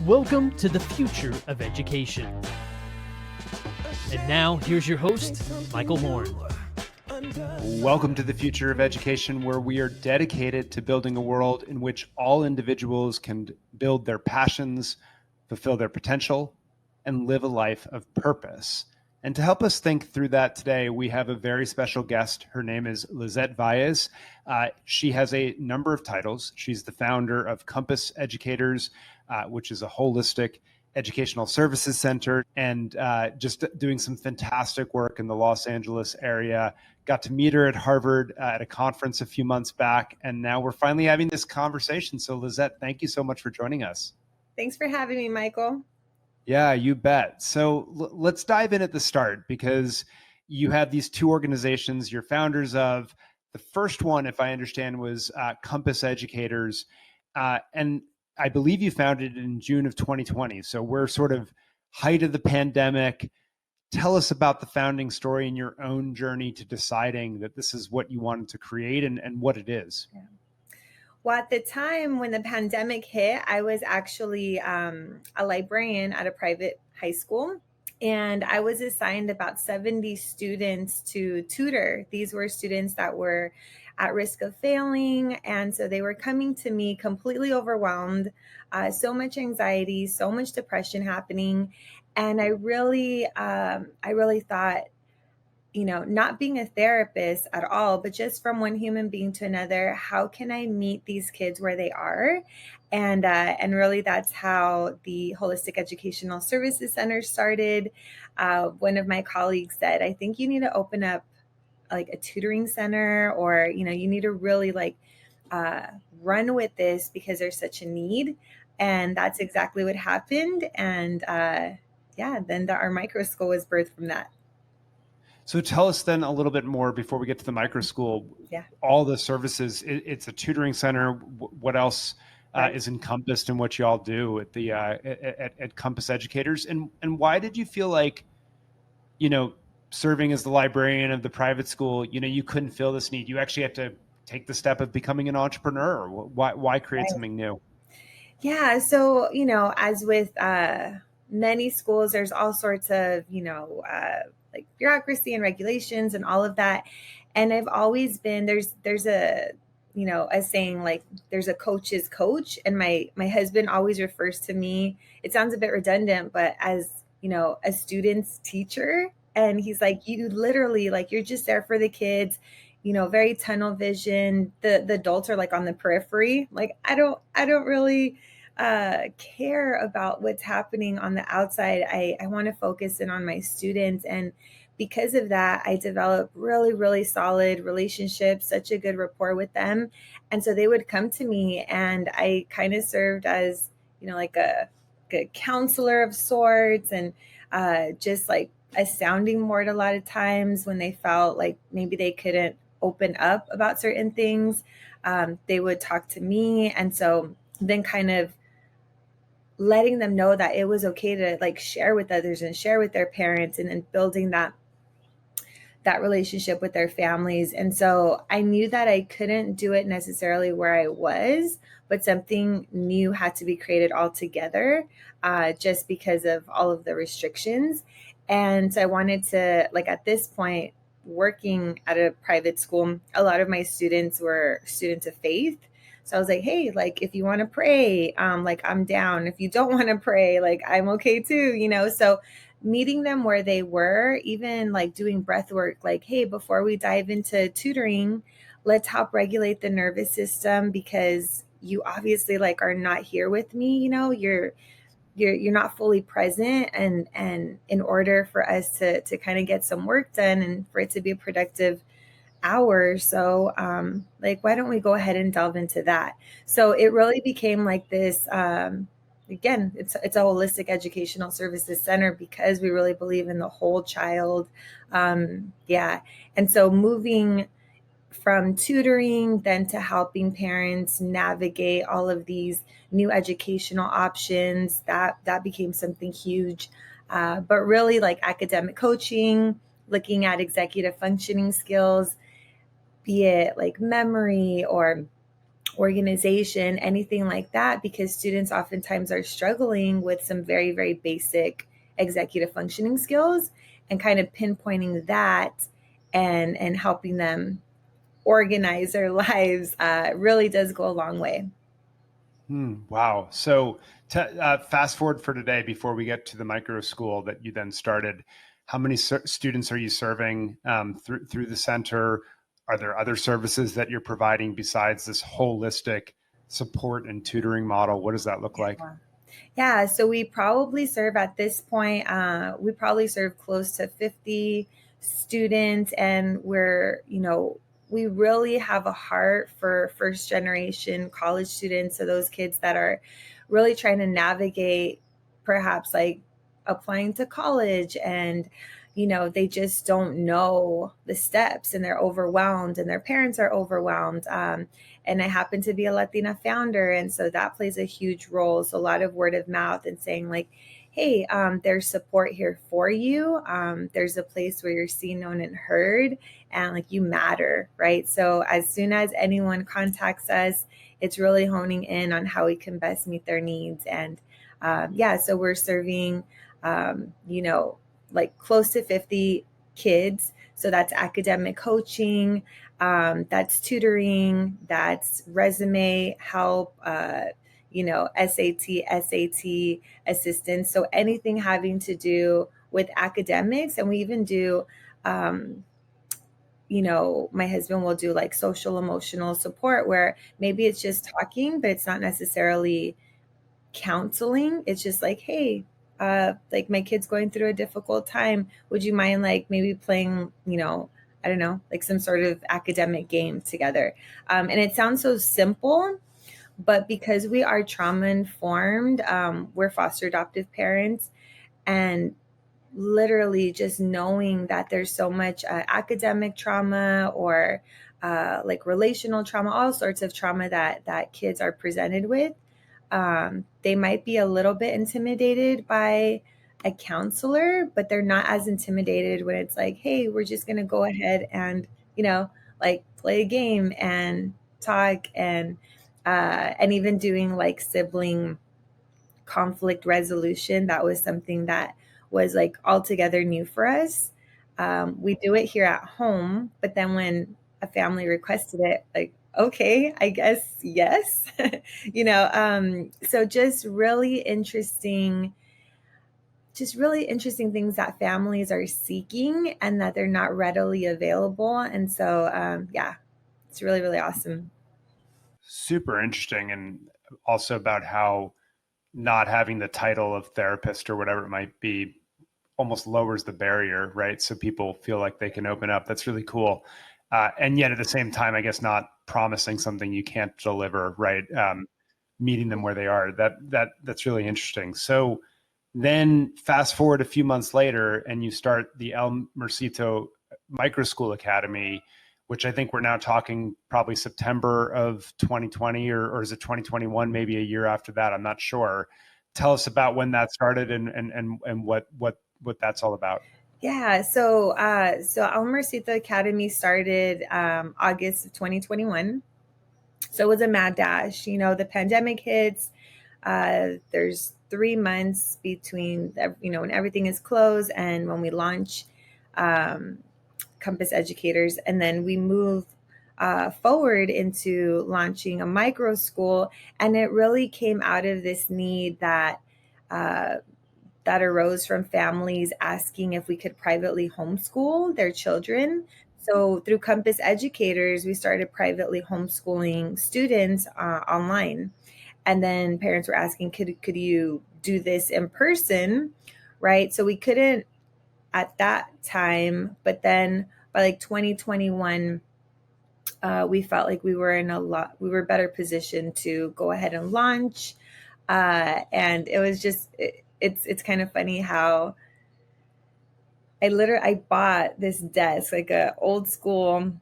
Welcome to the future of education. And now, here's your host, Michael Horn. Welcome to the future of education, where we are dedicated to building a world in which all individuals can build their passions, fulfill their potential, and live a life of purpose. And to help us think through that today, we have a very special guest. Her name is Lizette Valles. She has a number of titles. She's the founder of Compass Educators, which is a holistic educational services center, and just doing some fantastic work in the Los Angeles area. Got to meet her at Harvard at a conference a few months back, and now we're finally having this conversation. So Lizette, thank you so much for joining us. Thanks for having me, Michael. Yeah, you bet. So let's dive in at the start, because you have these two organizations you're founders of. The first one, if I understand, was Compass Educators, and I believe you founded it in June of 2020. So we're sort of height of the pandemic. Tell us about the founding story and your own journey to deciding that this is what you wanted to create and what it is. Yeah. Well, at the time when the pandemic hit, I was actually a librarian at a private high school, and I was assigned about 70 students to tutor. These were students that were at risk of failing, and so they were coming to me completely overwhelmed, so much anxiety, so much depression happening, and I really thought, not being a therapist at all, but just from one human being to another, how can I meet these kids where they are? And really, that's how the Holistic Educational Services Center started. One of my colleagues said, I think you need to open up like a tutoring center, or, you need to really run with this because there's such a need. And that's exactly what happened. And then our Microschool was birthed from that. So tell us then a little bit more before we get to the Microschool. Yeah. All the services, it's a tutoring center. What else is encompassed in what you all do at the at Compass Educators? And why did you feel like, serving as the librarian of the private school, you couldn't fill this need? You actually have to take the step of becoming an entrepreneur. Why create something new? Yeah. So, as with many schools, there's all sorts of, like bureaucracy and regulations and all of that. And I've always been, there's a saying, like, there's a coach's coach. And my husband always refers to me, it sounds a bit redundant, but as, a student's teacher. And he's like, you literally, like, you're just there for the kids, very tunnel vision. The adults are like on the periphery. Like, I don't really care about what's happening on the outside. I want to focus in on my students. And because of that, I developed really, really solid relationships, such a good rapport with them. And so they would come to me, and I kind of served as, like a counselor of sorts, and just like a sounding board a lot of times when they felt like maybe they couldn't open up about certain things. They would talk to me. And so then kind of letting them know that it was okay to like share with others and share with their parents, and then building that relationship with their families. And so I knew that I couldn't do it necessarily where I was, but something new had to be created altogether, just because of all of the restrictions. And so I wanted to, like, at this point, working at a private school, a lot of my students were students of faith. So I was like, hey, like, if you want to pray, like, I'm down. If you don't want to pray, like, I'm okay too, So meeting them where they were, even like doing breath work, like, hey, before we dive into tutoring, let's help regulate the nervous system, because you obviously like are not here with me, you're not fully present, and in order for us to kind of get some work done and for it to be a productive hour. So like, why don't we go ahead and delve into that? So it really became like this, again, it's a holistic educational services center, because we really believe in the whole child. And so moving from tutoring then to helping parents navigate all of these new educational options, that became something huge. But really, like, academic coaching, looking at executive functioning skills, be it like memory or organization, anything like that, because students oftentimes are struggling with some very, very basic executive functioning skills, and kind of pinpointing that and helping them organize their lives really does go a long way. Wow. So fast forward for today, before we get to the micro school that you then started, how many students are you serving through the center? Are there other services that you're providing besides this holistic support and tutoring model? What does that look like? Yeah, so we probably serve at this point, we probably serve close to 50 students, and we really have a heart for first generation college students. So those kids that are really trying to navigate perhaps like applying to college, and they just don't know the steps, and they're overwhelmed, and their parents are overwhelmed. And I happen to be a Latina founder, and so that plays a huge role. So a lot of word of mouth and saying like, hey, there's support here for you. There's a place where you're seen, known, and heard, and like you matter, right? So as soon as anyone contacts us, it's really honing in on how we can best meet their needs. And so we're serving, like close to 50 kids. So that's academic coaching, that's tutoring, that's resume help, SAT assistance. So anything having to do with academics. And we even do, my husband will do like social emotional support, where maybe it's just talking, but it's not necessarily counseling. It's just like, hey, like my kid's going through a difficult time. Would you mind like maybe playing, I don't know, like some sort of academic game together? And it sounds so simple, but because we are trauma informed, we're foster adoptive parents, and literally just knowing that there's so much academic trauma, or like relational trauma, all sorts of trauma that kids are presented with. They might be a little bit intimidated by a counselor, but they're not as intimidated when it's like, hey, we're just going to go ahead and, like play a game and talk, and even doing like sibling conflict resolution. That was something that was like altogether new for us. We do it here at home, but then when a family requested it, like, okay, I guess yes. So just really interesting things that families are seeking and that they're not readily available. And so it's really, really awesome. Super interesting. And also about how not having the title of therapist or whatever it might be almost lowers the barrier, right? So people feel like they can open up. That's really cool. And yet at the same time, I guess not promising something you can't deliver, right? Meeting them where they are. That's really interesting. So then fast forward a few months later, and you start the Ellemercito Microschool Academy, which I think we're now talking probably September of 2020, or is it 2021, maybe a year after that? I'm not sure. Tell us about when that started and what that's all about. Yeah, so Ellemercito Academy started August of 2021. So it was a mad dash. The pandemic hits. There's 3 months between when everything is closed and when we launch Compass Educators, and then we move forward into launching a micro school. And it really came out of this need that arose from families asking if we could privately homeschool their children. So through Compass Educators, we started privately homeschooling students online. And then parents were asking, could you do this in person? Right. So we couldn't at that time, but then by like 2021, we felt like we were better positioned to go ahead and launch. And it was just, it's kind of funny how I bought this desk, like a old school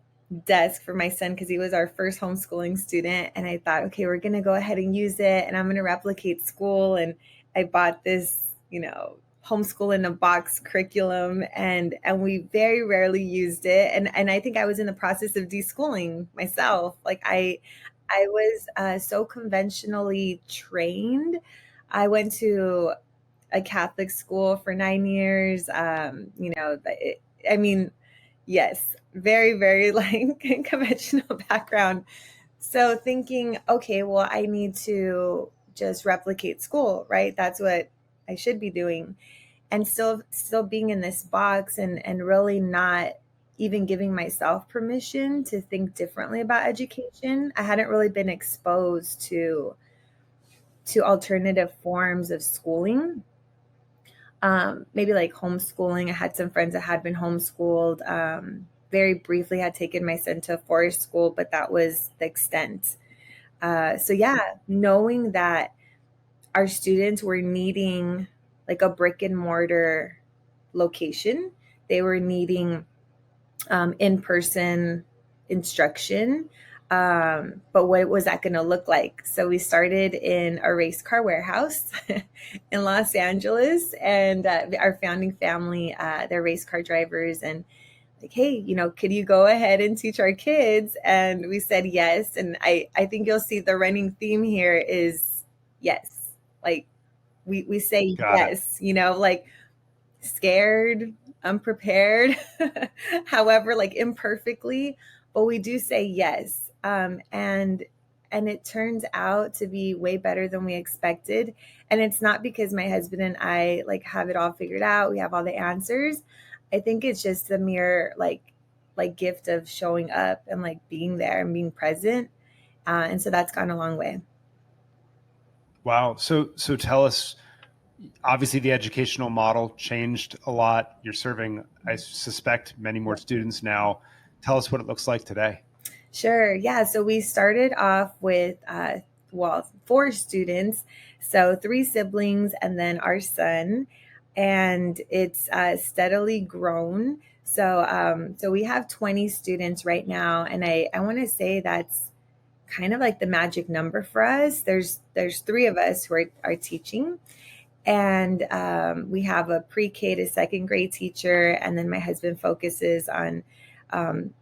desk for my son, because he was our first homeschooling student. And I thought, okay, we're going to go ahead and use it, and I'm going to replicate school. And I bought this, homeschool in a box curriculum, and we very rarely used it. And I think I was in the process of deschooling myself. Like I was so conventionally trained. I went to a Catholic school for 9 years. I mean, yes, very, very like conventional background. So thinking, okay, well, I need to just replicate school, right? That's what I should be doing. And still being in this box and really not even giving myself permission to think differently about education. I hadn't really been exposed to alternative forms of schooling. Maybe like homeschooling. I had some friends that had been homeschooled. Very briefly had taken my son to a forest school, but that was the extent. So yeah, knowing that our students were needing like a brick and mortar location, they were needing in-person instruction. But what was that going to look like? So we started in a race car warehouse in Los Angeles, and our founding family, they're race car drivers, and like, hey, could you go ahead and teach our kids? And we said yes. And I think you'll see the running theme here is yes. Like we say Got it. yes, like scared, unprepared, however, like imperfectly, but we do say yes. And it turns out to be way better than we expected. And it's not because my husband and I like have it all figured out. We have all the answers. I think it's just the mere like gift of showing up and like being there and being present. And so that's gone a long way. Wow. So tell us, obviously the educational model changed a lot. You're serving, I suspect, many more students now. Tell us what it looks like today. Sure. Yeah. So we started off with, 4 students. So 3 siblings and then our son. And it's steadily grown. So we have 20 students right now. And I want to say that's kind of like the magic number for us. There's 3 of us who are teaching. And we have a pre-K to second grade teacher. And then my husband focuses on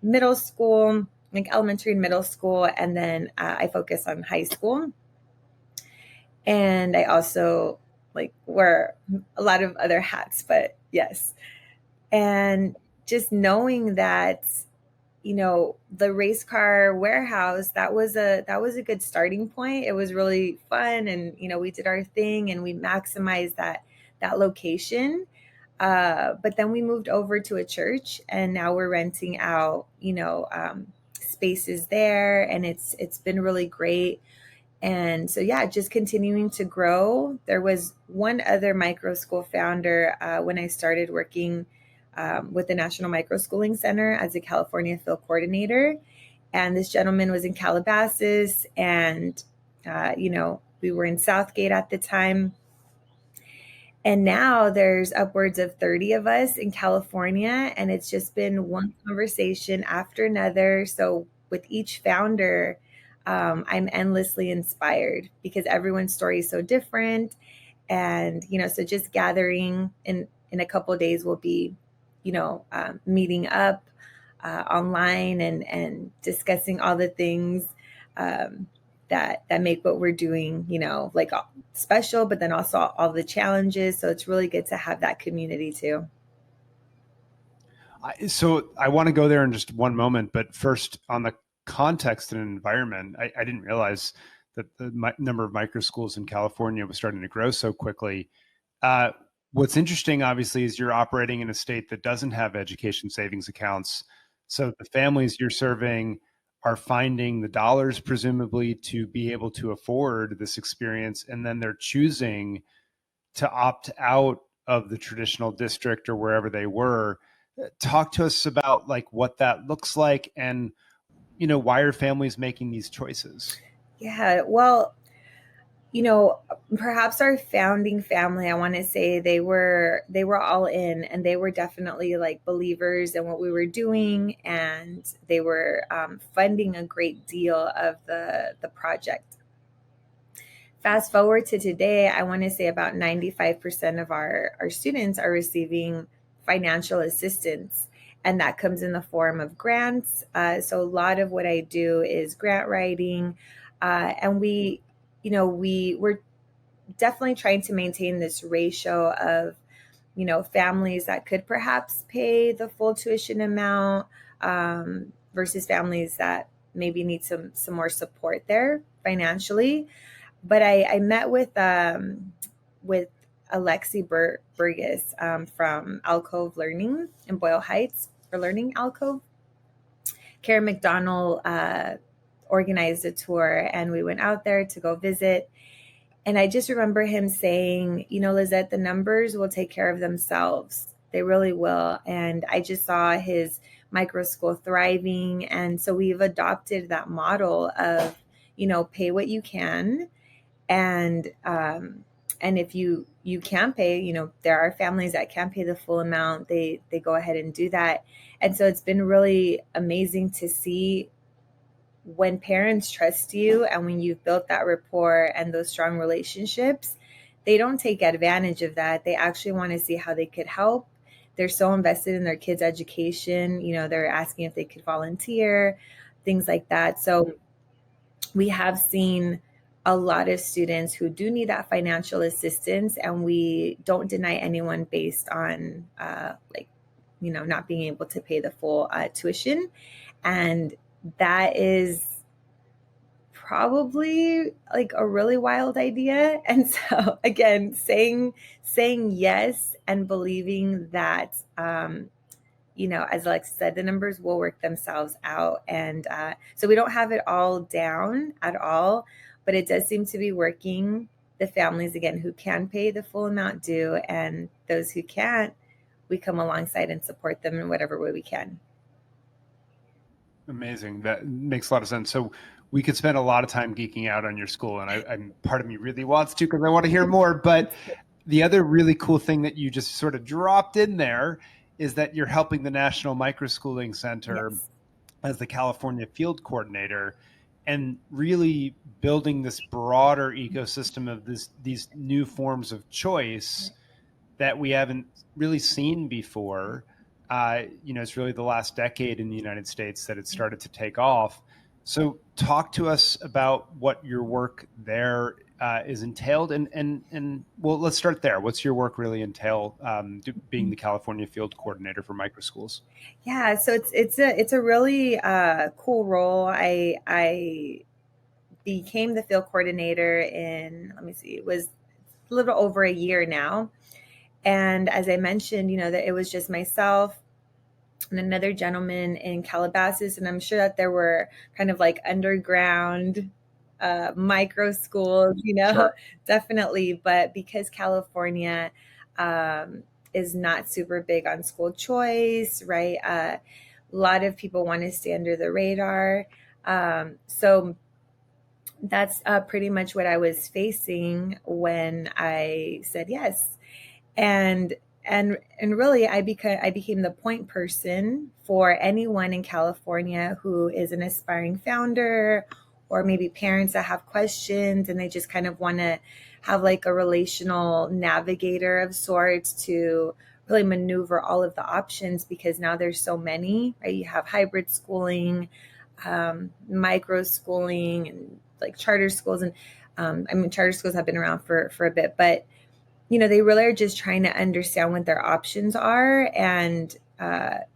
middle school, like elementary and middle school. And then I focus on high school. And I also like wear a lot of other hats, but yes. And just knowing that, the race car warehouse, that was a good starting point. It was really fun, and we did our thing and we maximized that location. But then we moved over to a church, and now we're renting out spaces there, and it's been really great. And so yeah, just continuing to grow. There was one other micro school founder when I started working with the National Microschooling Center as a California field coordinator. And this gentleman was in Calabasas, and we were in Southgate at the time. And now there's upwards of 30 of us in California, and it's just been one conversation after another. So with each founder, I'm endlessly inspired because everyone's story is so different. And, so just gathering in a couple of days, we'll be, meeting up online and discussing all the things that make what we're doing, like special, but then also all the challenges. So it's really good to have that community too. So I want to go there in just one moment, but first on the context and environment, I didn't realize that the number of micro schools in California was starting to grow so quickly. What's interesting, obviously, is you're operating in a state that doesn't have education savings accounts. So the families you're serving are finding the dollars, presumably, to be able to afford this experience, and then they're choosing to opt out of the traditional district or wherever they were. Talk to us about like what that looks like, and why are families making these choices? Yeah, well, perhaps our founding family, I want to say they were all in, and they were definitely like believers in what we were doing, and they were funding a great deal of the project. Fast forward to today, I want to say about 95% of our students are receiving financial assistance. and that comes in the form of grants. So a lot of what I do is grant writing, and we're definitely trying to maintain this ratio of families that could perhaps pay the full tuition amount, versus families that maybe need some more support there financially. But I met with Alexi Burgess, from Alcove Learning in Boyle Heights, for Learning Alcove. Karen McDonald organized a tour, and we went out there to go visit. And I just remember him saying, Lizette, the numbers will take care of themselves. They really will. And I just saw his Microschool thriving. And so we've adopted that model of, pay what you can. And if you can't pay, there are families that can't pay the full amount. They go ahead and do that. And so it's been really amazing to see when parents trust you and when you've built that rapport and those strong relationships, they don't take advantage of that. They actually want to see how they could help. They're so invested in their kids' education. They're asking if they could volunteer, things like that. So we have seen a lot of students who do need that financial assistance, and we don't deny anyone based on not being able to pay the full tuition. And that is probably like a really wild idea. And so again, saying yes and believing that, as Alexa said, the numbers will work themselves out. And so we don't have it all down at all, but it does seem to be working. The families, again, who can pay the full amount do, and those who can't, we come alongside and support them in whatever way we can. Amazing. That makes a lot of sense. So we could spend a lot of time geeking out on your school, and I'm part of me really wants to because I want to hear more. But the other really cool thing that you just sort of dropped in there is that you're helping the National Microschooling Center as the California field coordinator, and really building this broader ecosystem of these new forms of choice that we haven't really seen before. It's really the last decade in the United States that it started to take off. So talk to us about what your work there is entailed. And well, let's start there. What's your work really entail, being the California field coordinator for microschools? Yeah, so it's a really cool role. I became the field coordinator in, it was a little over a year now. And as I mentioned, that it was just myself and another gentleman in Calabasas. And I'm sure that there were kind of like underground micro schools, Sure. definitely. But because California is not super big on school choice, right? A lot of people want to stay under the radar. So that's pretty much what I was facing when I said yes. And really I became the point person for anyone in California who is an aspiring founder, or maybe parents that have questions and they just kind of want to have like a relational navigator of sorts to really maneuver all of the options, because now there's so many, right? You have hybrid schooling, micro schooling, and like charter schools. And charter schools have been around for a bit, but they really are just trying to understand what their options are. And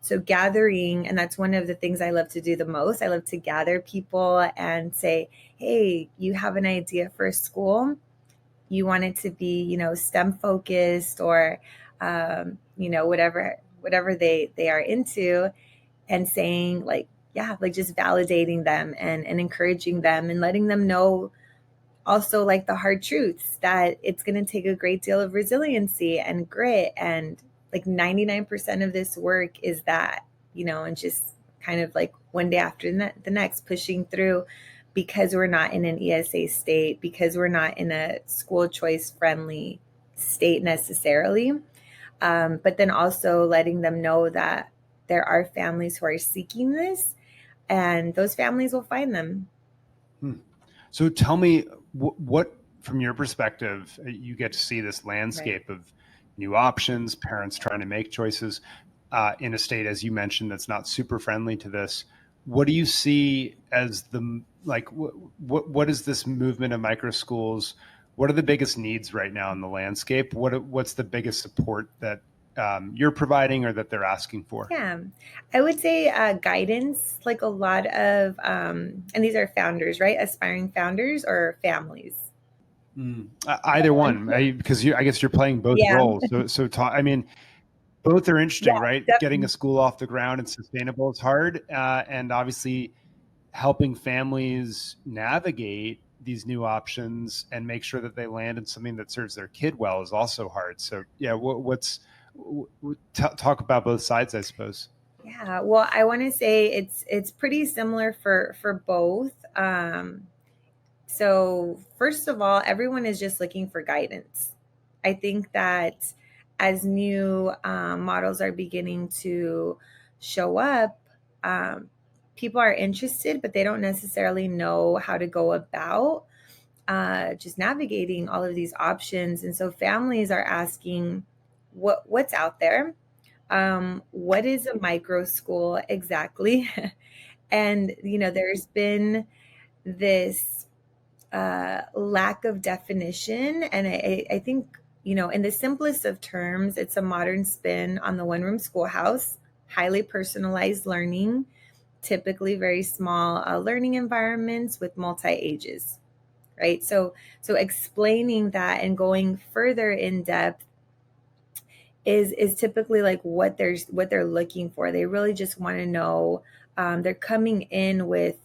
so gathering, and that's one of the things I love to do the most. I love to gather people and say, hey, you have an idea for a school. You want it to be, STEM focused, or, whatever they are into, and saying like, yeah, like just validating them and encouraging them and letting them know also like the hard truths, that it's going to take a great deal of resiliency and grit. And like 99% of this work is that, and just kind of like one day after the next, pushing through, because we're not in an ESA state, because we're not in a school choice friendly state necessarily. But then also letting them know that there are families who are seeking this, and those families will find them. So tell me what, from your perspective, you get to see this landscape of new options, parents trying to make choices. in a state, as you mentioned, that's not super friendly to this. What do you see as the, like, what is this movement of micro schools? What are the biggest needs right now in the landscape? What's the biggest support that you're providing or that they're asking for? Yeah, I would say guidance, like a lot of, and these are founders, right? Aspiring founders or families. Either one, because I guess you're playing both Yeah, roles. I mean, both are interesting, yeah, right? Getting a definitely. school off the ground and sustainable is hard, and obviously helping families navigate these new options and make sure that they land in something that serves their kid well is also hard. So yeah, talk about both sides, I suppose. Yeah, well, I want to say it's pretty similar for both. So first of all, everyone is just looking for guidance. I think that as new models are beginning to show up, um, people are interested, but they don't necessarily know how to go about just navigating all of these options. And so families are asking, what's out there? What is a micro school exactly? And there's been this lack of definition. And I think, in the simplest of terms, it's a modern spin on the one room schoolhouse, highly personalized learning, typically very small learning environments with multi ages, right? So explaining that and going further in depth is typically like what they're looking for. They really just want to know. They're coming in with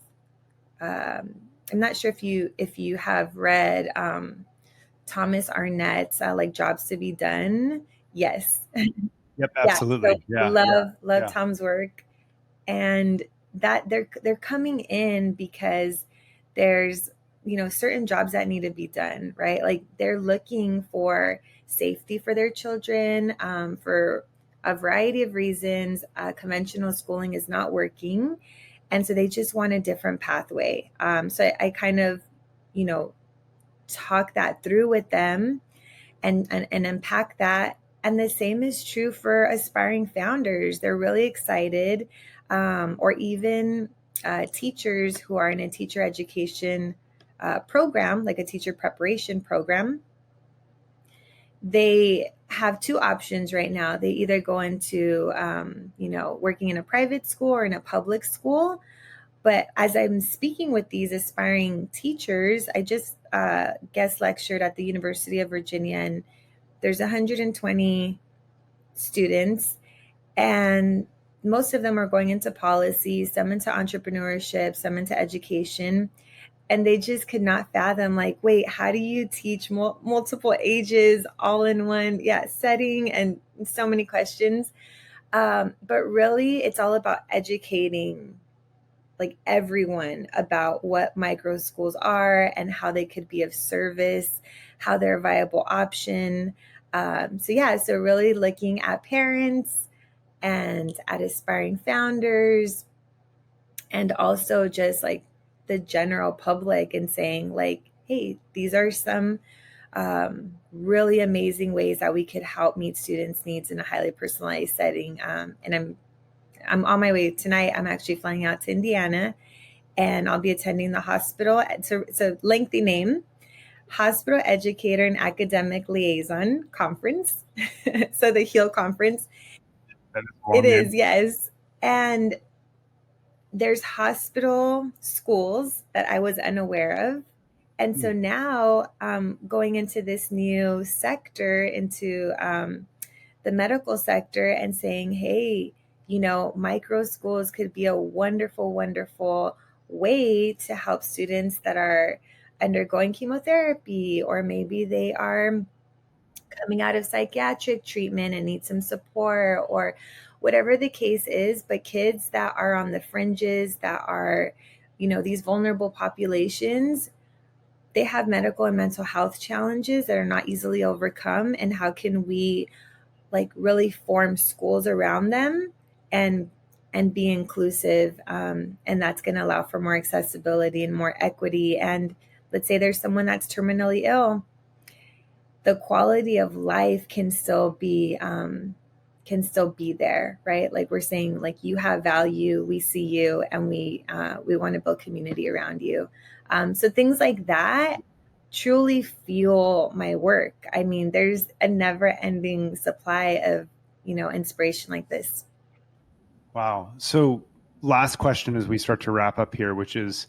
I'm not sure if you have read Thomas Arnett's like Jobs to Be Done. Yes. Yep, Yeah. So absolutely. Yeah, love yeah. Tom's work, and that they're coming in because there's certain jobs that need to be done, right? Like they're looking for safety for their children, for a variety of reasons. Conventional schooling is not working, and so they just want a different pathway. So I kind of you know talk that through with them and unpack that. And the same is true for aspiring founders. They're really excited, or even teachers who are in a teacher education program, like a teacher preparation program. They have two options right now. They either go into, working in a private school or in a public school. But as I'm speaking with these aspiring teachers, I just guest lectured at the University of Virginia, and there's 120 students, and most of them are going into policy, some into entrepreneurship, some into education. And they just could not fathom, like, wait, how do you teach multiple ages all in one setting, and so many questions. But really, it's all about educating like everyone about what micro schools are and how they could be of service, how they're a viable option. So really looking at parents and at aspiring founders, and also just like the general public, and saying like, hey, these are some really amazing ways that we could help meet students' needs in a highly personalized setting. And I'm on my way tonight. I'm actually flying out to Indiana, and I'll be attending the hospital. It's a lengthy name, Hospital Educator and Academic Liaison Conference. So the HEAL conference. That is It long, is, man. yes. And there's hospital schools that I was unaware of. And so now going into this new sector, into the medical sector, and saying, hey, micro schools could be a wonderful, wonderful way to help students that are undergoing chemotherapy, or maybe they are coming out of psychiatric treatment and need some support, or whatever the case is. But kids that are on the fringes, that are, these vulnerable populations, they have medical and mental health challenges that are not easily overcome. And how can we like really form schools around them and be inclusive, and that's going to allow for more accessibility and more equity. And let's say there's someone that's terminally ill, the quality of life can still be can still be there, right? Like we're saying, like you have value, we see you, and we want to build community around you. So things like that truly fuel my work. I mean, there's a never-ending supply of, inspiration like this. Wow. So last question as we start to wrap up here, which is,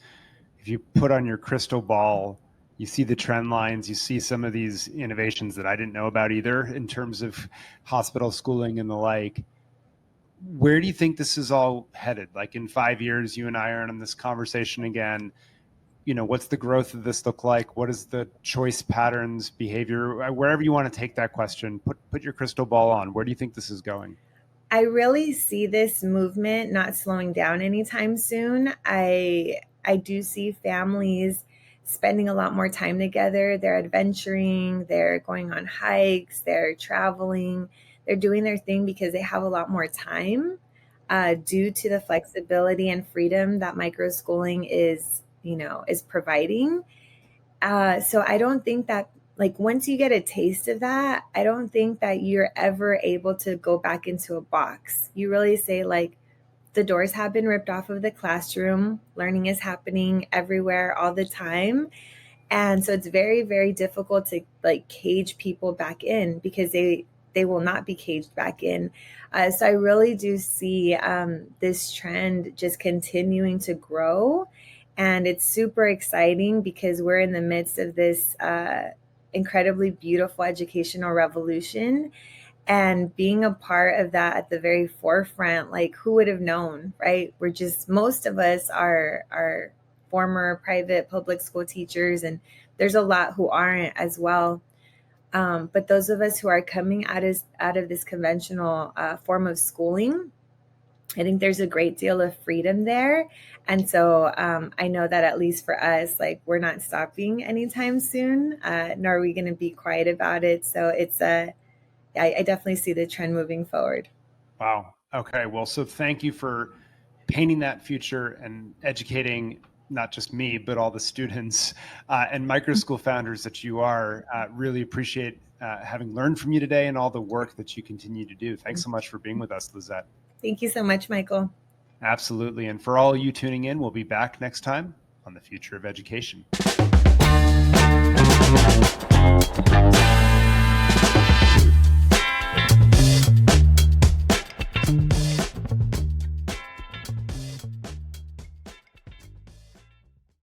if you put on your crystal ball, you see the trend lines, you see some of these innovations that I didn't know about either in terms of hospital schooling and the like. Where do you think this is all headed? Like in 5 years, you and I are in this conversation again. What's the growth of this look like? What is the choice patterns, behavior? Wherever you want to take that question, put your crystal ball on. Where do you think this is going? I really see this movement not slowing down anytime soon. I do see families spending a lot more time together. They're adventuring, they're going on hikes, they're traveling, they're doing their thing because they have a lot more time due to the flexibility and freedom that microschooling is providing. So I don't think that, like, once you get a taste of that, I don't think that you're ever able to go back into a box. You really say, like, the doors have been ripped off of the classroom. Learning is happening everywhere all the time. And so it's very, very difficult to like cage people back in because they will not be caged back in. So I really do see this trend just continuing to grow. And it's super exciting because we're in the midst of this incredibly beautiful educational revolution. And being a part of that at the very forefront, like who would have known, right? Most of us are former private public school teachers, and there's a lot who aren't as well. But those of us who are coming out of this conventional form of schooling, I think there's a great deal of freedom there. And so I know that at least for us, like we're not stopping anytime soon, nor are we going to be quiet about it. So I definitely see the trend moving forward. Wow. Okay. Well, so thank you for painting that future and educating not just me, but all the students and Microschool founders that you are. Really appreciate having learned from you today and all the work that you continue to do. Thanks so much for being with us, Lizette. Thank you so much, Michael. Absolutely. And for all you tuning in, we'll be back next time on The Future of Education.